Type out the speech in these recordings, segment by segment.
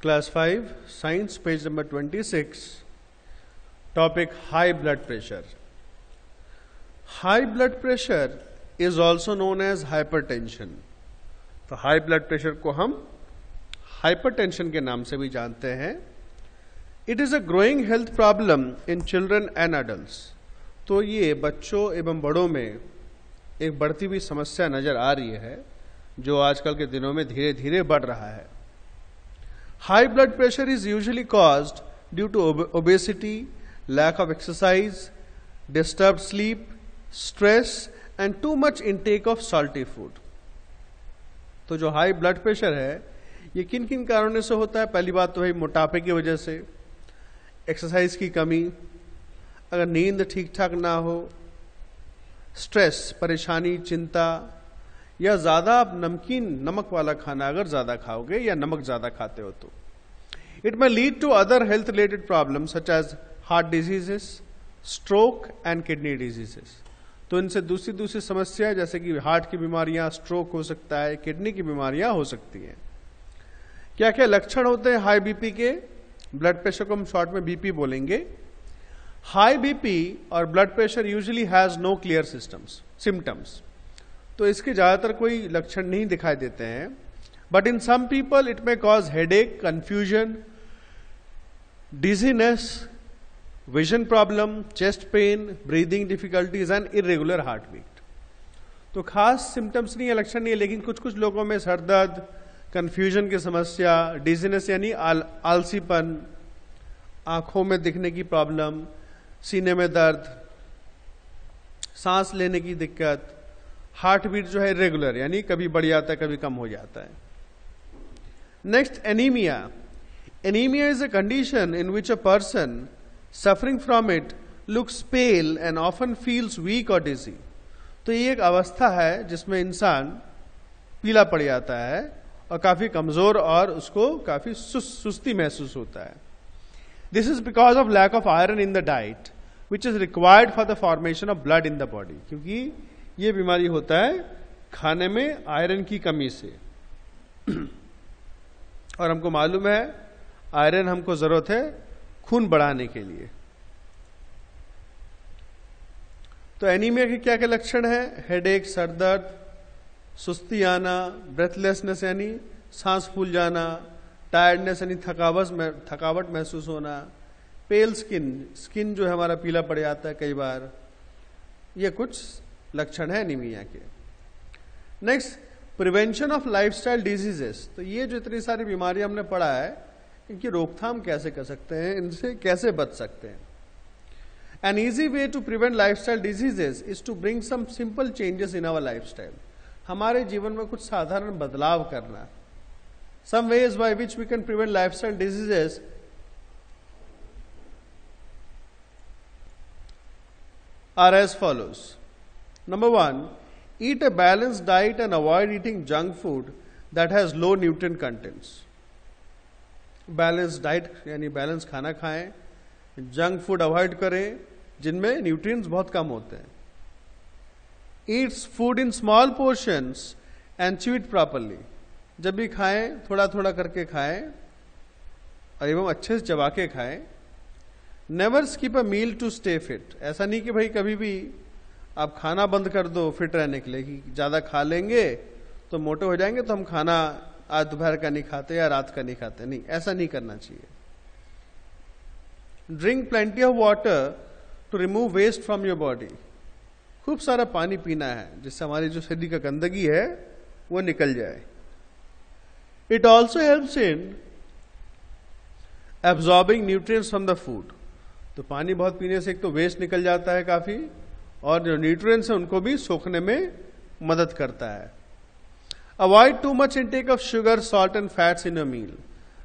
Class 5, Science, page number 26. Topic: high blood pressure. High blood pressure is also known as hypertension. तो high blood pressure को हम hypertension के नाम से भी जानते हैं. It is a growing health problem in children and adults. तो ये बच्चों एवं बड़ों में एक बढ़ती हुई समस्या नजर आ रही है, जो आजकल के दिनों में धीरे धीरे बढ़ रहा है. High blood pressure is usually caused due to obesity, lack of exercise, disturbed sleep, stress and too much intake of salty food. तो जो हाई ब्लड प्रेशर है ये किन किन कारणों से होता है? पहली बात तो भाई मोटापे की वजह से, एक्सरसाइज की कमी, अगर नींद ठीक ठाक ना हो, स्ट्रेस, परेशानी, चिंता, या ज्यादा आप नमकीन नमक वाला खाना अगर ज्यादा खाओगे या नमक ज्यादा खाते हो तो. It may lead to other health related problem such as heart diseases, stroke and kidney diseases. तो इनसे दूसरी समस्या जैसे कि हार्ट की बीमारियां, स्ट्रोक हो सकता है, किडनी की बीमारियां हो सकती हैं. क्या क्या लक्षण होते हैं हाई बीपी के? ब्लड प्रेशर को हम शॉर्ट में बीपी बोलेंगे. हाई बीपी और blood pressure usually has no clear symptoms. तो इसके ज्यादातर कोई लक्षण नहीं दिखाई देते हैं. But in some people it may cause headache, confusion, dizziness, vision problem, chest pain, breathing difficulties and irregular heart beat. तो खास सिम्टम्स नहीं है, लक्षण नहीं है, लेकिन कुछ कुछ लोगों में सर दर्द, कंफ्यूजन की समस्या, डिजीनेस यानी आलसीपन, आंखों में दिखने की प्रॉब्लम, सीने में दर्द, सांस लेने की दिक्कत, हार्ट बीट जो है इरेगुलर यानी कभी बढ़ जाता है कभी कम हो जाता है. Next, anaemia. Anaemia is a condition in which a person suffering from it looks pale and often feels weak or dizzy. तो ये एक अवस्था है जिसमें इंसान पीला पड़ जाता है और काफी कमजोर और उसको काफी सुस्ती महसूस होता है. This is because of lack of iron in the diet which is required for the formation of blood in the body. क्योंकि ये बीमारी होता है खाने में आयरन की कमी से. और हमको मालूम है आयरन हमको जरूरत है खून बढ़ाने के लिए. तो एनीमिया के क्या क्या लक्षण है? हेडेक, सरदर्द, सुस्ती आना, ब्रेथलेसनेस यानी सांस फूल जाना, टायर्डनेस यानी थकावट महसूस होना, पेल स्किन जो है हमारा पीला पड़ जाता है कई बार. ये कुछ लक्षण है एनीमिया के. Next, prevention of lifestyle diseases. तो ये जो इतनी सारी बीमारियां हमने पढ़ा है इनकी रोकथाम कैसे कर सकते हैं, इनसे कैसे बच सकते हैं? An easy way to prevent lifestyle diseases is to bring some simple changes in our lifestyle. हमारे जीवन में कुछ साधारण बदलाव करना. Some ways by which we can prevent lifestyle diseases are as follows. Number 1, eat a balanced diet and avoid eating junk food that has low nutrient contents. Balance diet यानी balance खाना खाएं, जंक फूड अवॉइड करें जिनमें nutrients बहुत कम होते हैं. Yeats food in small portions and chew it properly. जब भी खाएं थोड़ा थोड़ा करके खाएं और एवं अच्छे से चबा के खाएं. Never skip a meal to stay fit. ऐसा नहीं कि भाई कभी भी आप खाना बंद कर दो फिट रहने के लिए, कि ज्यादा खा लेंगे तो मोटे हो जाएंगे तो हम खाना आज दोपहर का नहीं खाते या रात का नहीं खाते. नहीं, ऐसा नहीं करना चाहिए. Drink plenty of water to remove waste from your body. खूब सारा पानी पीना है जिससे हमारी जो शरीर का गंदगी है वो निकल जाए. It also helps in absorbing nutrients from the food. तो पानी बहुत पीने से एक तो वेस्ट निकल जाता है काफी, और जो न्यूट्रिएंट्स है उनको भी सोखने में मदद करता है. Avoid too much intake of sugar, salt and fats in a meal.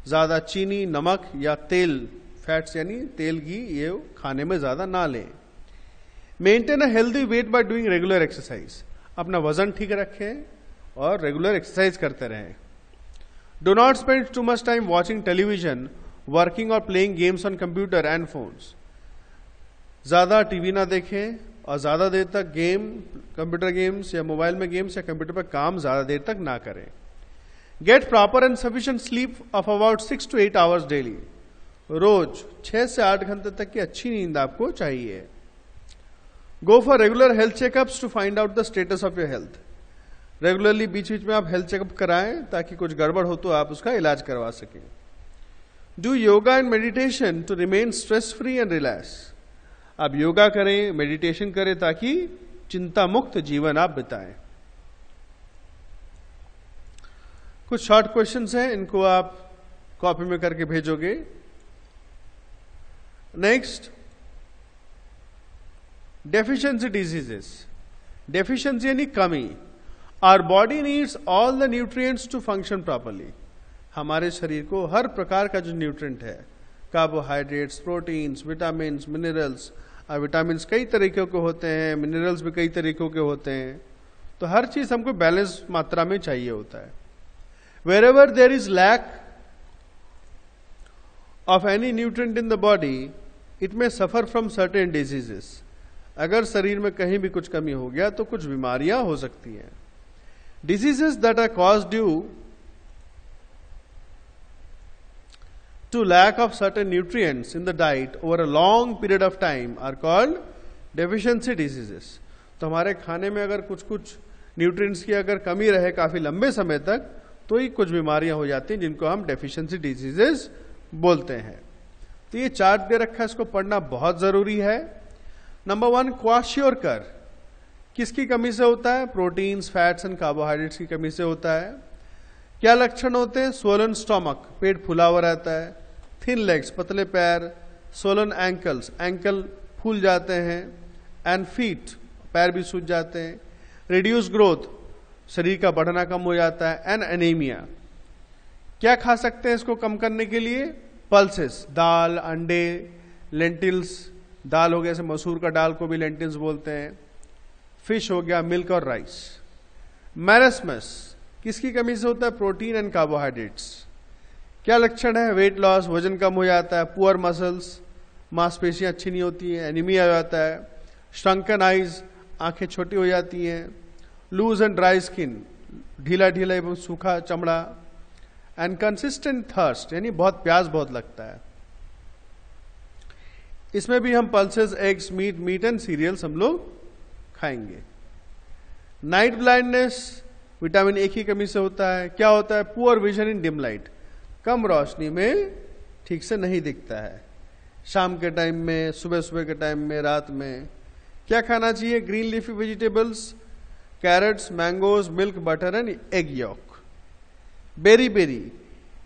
ज्यादा चीनी, नमक या तेल, फैट्स यानी तेल घी, ये खाने में ज्यादा ना लें. Maintain a healthy weight by doing regular exercise. अपना वजन ठीक रखें और रेगुलर एक्सरसाइज करते रहें. Do not spend too much time watching television, working और playing games on computer and phones. ज्यादा टीवी ना देखें और ज्यादा देर तक कंप्यूटर गेम्स या मोबाइल में गेम्स या कंप्यूटर पर काम ज्यादा देर तक ना करें. Get proper and sufficient sleep of about 6 to 8 hours daily. रोज 6 से 8 घंटे तक की अच्छी नींद आपको चाहिए। Go for regular health checkups to find out the status of your health. Regularly बीच बीच में आप हेल्थ चेकअप कराएं ताकि कुछ गड़बड़ हो तो आप उसका इलाज करवा सकें। Do yoga and meditation to remain stress free and relax. आप योगा करें, मेडिटेशन करें ताकि चिंता मुक्त जीवन आप बिताएं। कुछ शॉर्ट क्वेश्चंस हैं, इनको आप कॉपी में करके भेजोगे। Next, deficiency diseases. डेफिशिएंसी यानी कमी। Our body needs all the nutrients to function properly. हमारे शरीर को हर प्रकार का जो न्यूट्रिएंट है, carbohydrates, proteins, vitamin, minerals. Vitamin कई तरीकों के होते हैं, मिनरल्स भी कई तरीकों के होते हैं, तो हर चीज हमको बैलेंस मात्रा में चाहिए होता है। Wherever there is lack of any nutrient in the body, it may suffer from certain diseases. अगर शरीर में कहीं भी कुछ कमी हो गया तो कुछ बीमारियां हो सकती हैं। Diseases that are caused due to lack of certain nutrients in the diet over a long period of time are called deficiency diseases. तो हमारे खाने में अगर कुछ कुछ न्यूट्रिएंट्स की अगर कमी रहे काफी लंबे समय तक तो ही कुछ बीमारियां हो जाती हैं जिनको हम डेफिशिएंसी डिजीजेस बोलते हैं। तो ये चार्ट दे रखा है, इसको पढ़ना बहुत जरूरी है। नंबर 1, क्वाशियोरकर किसकी कमी से होता है? प्रोटीन्स, फैट्स एंड कार्बोहाइड्रेट्स की कमी से होता है। क्या लक्षण होते हैं? स्वोलन स्टोमक, पेट फूला हुआ रहता है। थिन लेग्स, पतले पैर। स्वोलन एंकल्स, एंकल फूल जाते हैं। एंड फीट, पैर भी सूज जाते हैं। रिड्यूस ग्रोथ, शरीर का बढ़ना कम हो जाता है। And anaemia. क्या खा सकते हैं इसको कम करने के लिए? पल्सेस, दाल, अंडे, लेंटिल्स। दाल हो गया, जैसे मसूर का दाल को भी लेंटिल्स बोलते हैं। फिश हो गया, मिल्क और राइस। मैरस्मस किसकी कमी से होता है? Protein and carbohydrates. क्या लक्षण है? वेट लॉस, वजन कम हो जाता है। पुअर मसल्स, मांसपेशियां अच्छी नहीं होती हैं। एनीमिया हो जाता है। श्रंकन आइज, आंखें छोटी हो जाती हैं। लूज एंड ड्राई स्किन, ढीला ढीला एवं सूखा चमड़ा। एंड कंसिस्टेंट थर्स्ट, यानी बहुत प्यास बहुत लगता है। इसमें भी हम pulses, eggs, meat and cereals हम लोग खाएंगे। नाइट ब्लाइंडनेस विटामिन ए की कमी से होता है। क्या होता है? Poor vision in dim light, कम रोशनी में ठीक से नहीं दिखता है। शाम के टाइम में, सुबह सुबह के टाइम में, रात में। क्या खाना चाहिए? Green leafy vegetables, carrots, mangoes, milk, butter and egg yolk. Berry berry,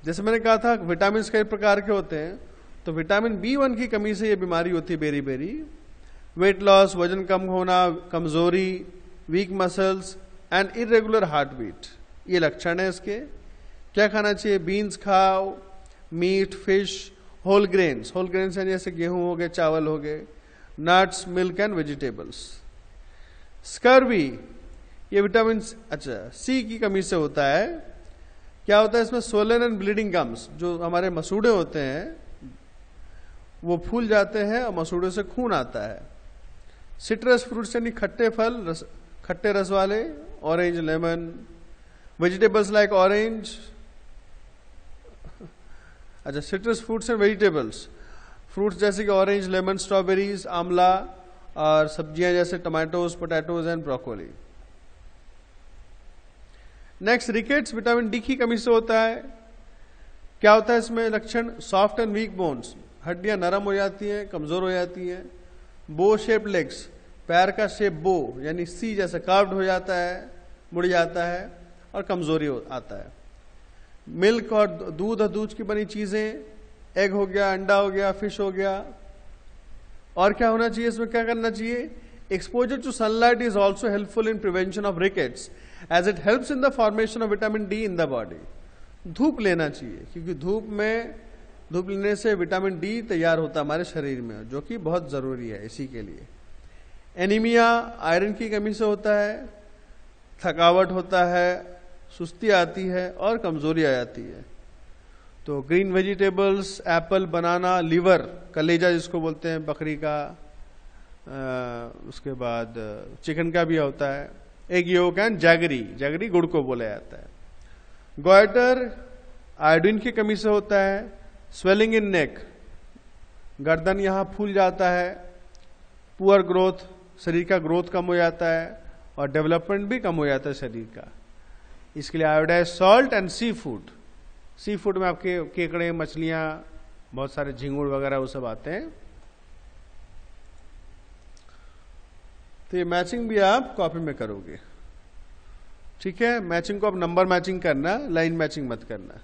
जैसे मैंने कहा था विटामिन कई प्रकार के होते हैं, तो विटामिन B1 की कमी से ये बीमारी होती है बेरी बेरी। वेट लॉस, वजन कम होना, कमजोरी, weak muscles and irregular heart beat, ये लक्षण है इसके। क्या खाना चाहिए? बीन्स खाओ, meat, fish, whole grains. Whole grains यानी जैसे गेहूं हो गए, चावल हो गए। Nuts, milk and vegetables. Scurvy, ये विटामिन सी की कमी से होता है। क्या होता है इसमें? स्वोलन एंड ब्लीडिंग गम्स, जो हमारे मसूड़े होते हैं वो फूल जाते हैं और मसूड़े से खून आता है। सिट्रस फ्रूट्स यानी खट्टे फल, खट्टे रस वाले, orange, lemon. Vegetables like orange, citrus fruits and vegetables, fruits जैसे कि ऑरेंज, लेमन, स्ट्रॉबेरीज, आंवला, और सब्जियां जैसे tomatoes, potatoes and broccoli. Next, rickets vitamin D की कमी से होता है। क्या होता है इसमें लक्षण? सॉफ्ट एंड वीक बोन्स, हड्डियां नरम हो जाती हैं, कमजोर हो जाती हैं। बो शेप लेग्स, पैर का शेप बो यानी सी जैसा कार्व्ड हो जाता है, मुड़ जाता है और कमजोरी आता है। मिल्क और दूध और दूध की बनी चीजें, एग हो गया, अंडा हो गया, फिश हो गया। और क्या होना चाहिए इसमें? क्या करना चाहिए? Exposure to sunlight is also helpful in prevention of rickets as it helps in the formation of vitamin D in the body. धूप लेना चाहिए, क्योंकि धूप लेने से विटामिन डी तैयार होता है हमारे शरीर में, जो कि बहुत जरूरी है इसी के लिए। एनीमिया आयरन की कमी से होता है, थकावट होता है, सुस्ती आती है और कमजोरी आ जाती है। तो ग्रीन वेजिटेबल्स, एप्पल, बनाना, लिवर, कलेजा जिसको बोलते हैं बकरी का, उसके बाद चिकन का भी होता है, egg yolk and jaggery, jaggery गुड़ को बोला जाता है। गोइटर आयोडीन की कमी से होता है। स्वेलिंग इन नेक, गर्दन यहां फूल जाता है। पुअर ग्रोथ, शरीर का ग्रोथ कम हो जाता है और डेवलपमेंट भी कम हो जाता है शरीर का। इसके लिए iodise salt and sea food. Sea food में आपके केकड़े, मछलियां, बहुत सारे झींगुर वगैरह वो सब आते हैं। तो ये मैचिंग भी आप कॉपी में करोगे, ठीक है। मैचिंग को आप नंबर मैचिंग करना, लाइन मैचिंग मत करना।